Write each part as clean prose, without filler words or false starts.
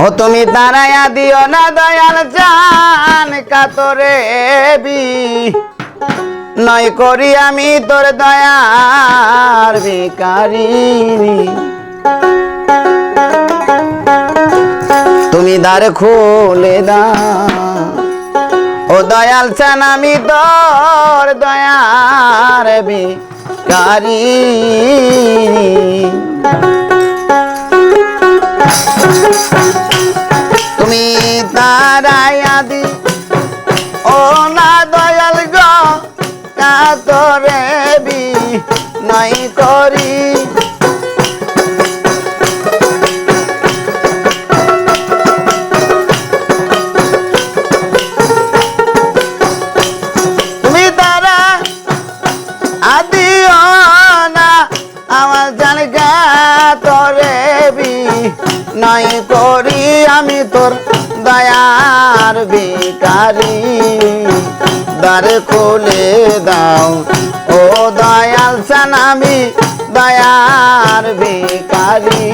ও তুমি তারায়া দিও না দয়াল জান কাতরে বি নয় করি আমি তোর দয়ার ভিখারি তুমি দ্বার খুলে দাও ও দয়াল চান আমি তোর দয়ার ভিখারি তুমি তারায়া দি ও না দয়াল গো কাতরে বি নাই করি তুমি তারা আদিও না আমার জান কাতরে বি নাই করি আমি তোর দয়ার ভিখারি দ্বার খুলে দাও ও দয়াল চান আমি দয়ার ভিখারি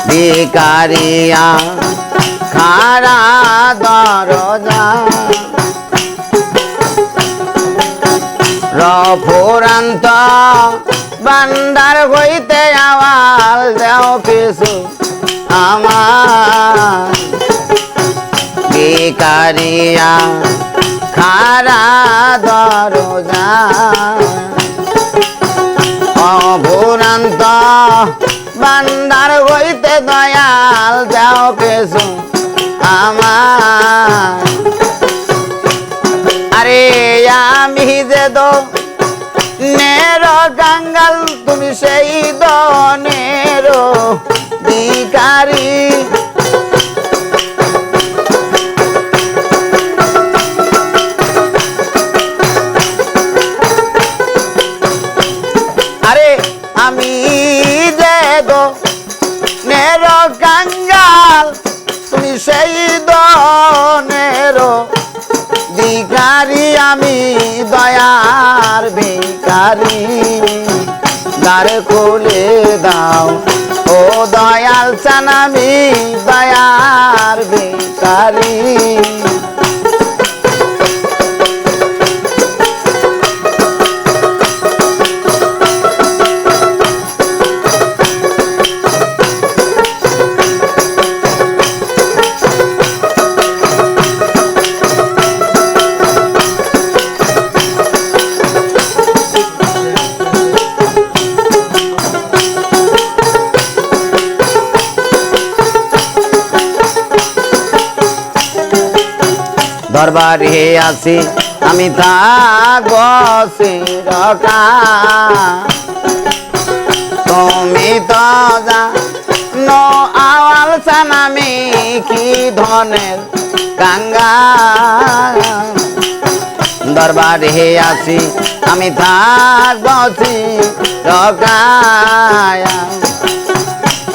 ভিখারিয়া খারা দরজা রফুরান্ত বান্দার হইতে আওয়াল দেও কিছু আমার ভিখারিয়া খারা দরজা অভুরান্ত বান্দার হইতে দয়াল যাও কিছু আমার আরে আমি যে দো নের গাঙ্গাল তুমি সেই দনের ভিখারি আরে আমি যে দো নের গাঙ্গাল তুমি সেই দনের ভিখারি আমি দয়ার ভিখারি দ্বার খুলে দাও ও দয়াল চান আমি দয়ার ভিখারি দরবারে আছি আমি থাকবো চিরকাল তুমি তো জানো আওয়াল চান আমি কি ধনের কাঙ্গাল দরবারে আছি আমি থাকবো চিরকাল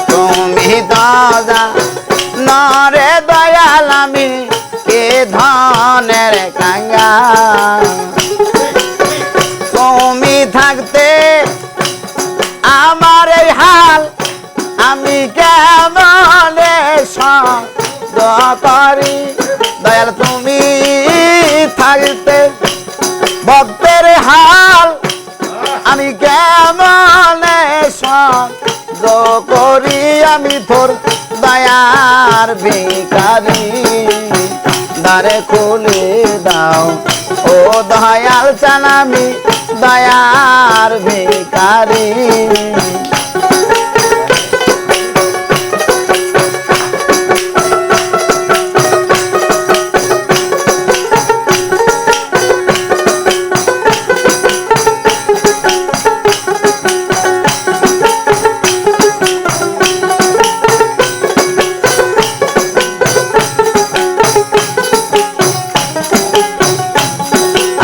তুমি তো জানো রে দয়াল আমি কে ধনের কাঙ্গাল তুমি থাকতে আমার এই হাল আমি কেমনে সহ্য করি দয়াল তুমি থাকতে ভক্তের হাল আমি কেমনে সহ্য করি আমি তোর দয়ার ভিখারি দ্বারে খুলে দাও ও দয়াল চান আমি দয়ার ভিখারি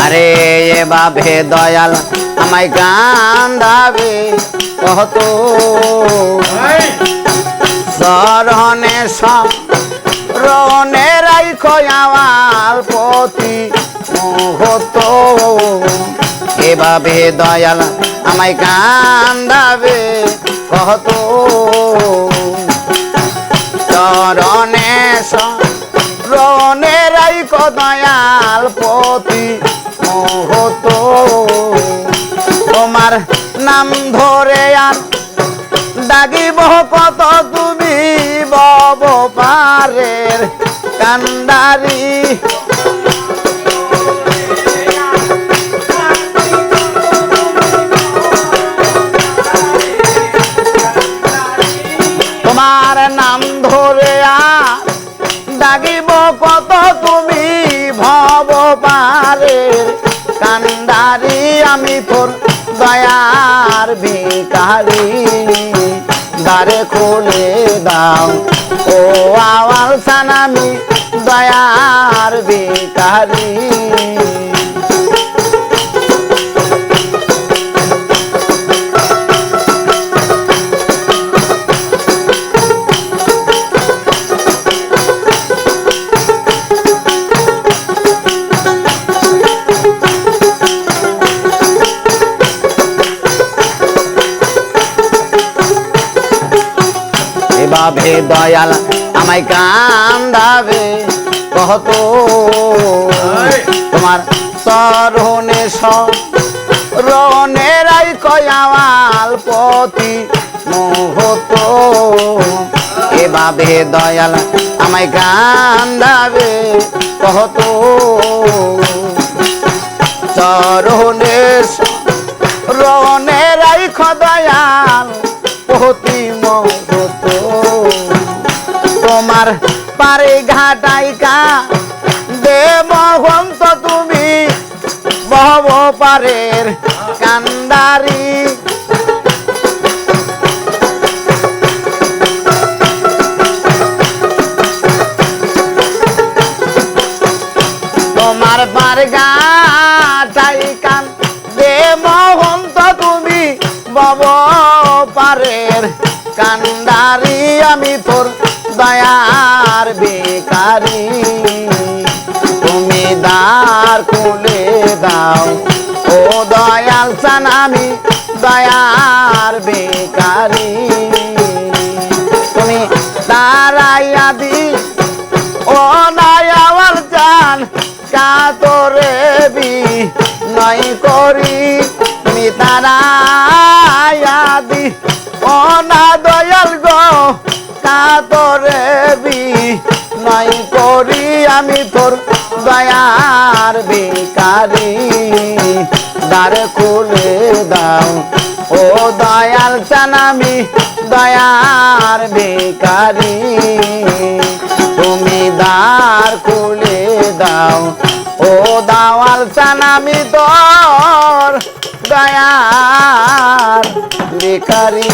আরে এ বাবে দয়াল আমায় কান্দাবে কত চরণে শরণে রাইখো আমার প্রতি মুহূর্ত এভাবে দয়াল আমায় কান্দাবে কত চরণে শরণে রাইখো দয়াল প্রতি মুহূর্ত তোমার নাম ধরে আর ডাকিব কত তুমি বব পারের কান্ডারি তোমার নাম ধরে আর ডাকিব কত তুমি ভব পারের কান্ডারি আমি তোর দয়ার ভিখারি দ্বারে খুলে দাও ও আওয়াল সানামি দয়ার ভিখারি এভাবে দয়াল আমায় কান্দাবে কত তোমার চরণে শরণে রাইখো আমার প্রতি মুহূর্ত এভাবে দয়াল আমায় কান্দাবে কত চরণে শরণে রাইখো দয়াল প্রতি মুহূর্ত তোমার পারে ঘাটাইকা দে মহন্ত তুমি বহব পারের কান্ডারি তোমার পারে ঘাটাইকা দে মহন্ত তুমি বব পারের কান্ডারি আমি তোর দয়ার ভিখারি তুমি দ্বার খুলে দাও ও দয়াল চান আমি দয়ার ভিখারি তুমি তারাইয়া দি ও দয়াল চান কাতরে বি নয় করি তুমি তারাইয়া দি ও না দয়াল গো কাতরে বি নয় করি আমি তোর দয়ার ভিখারি দ্বার খুলে দাও ও দয়াল চান আমি দয়ার ভিখারি তুমি দ্বার খুলে দাও ও দয়াল চান আমি তোর দয়ার ভিখারি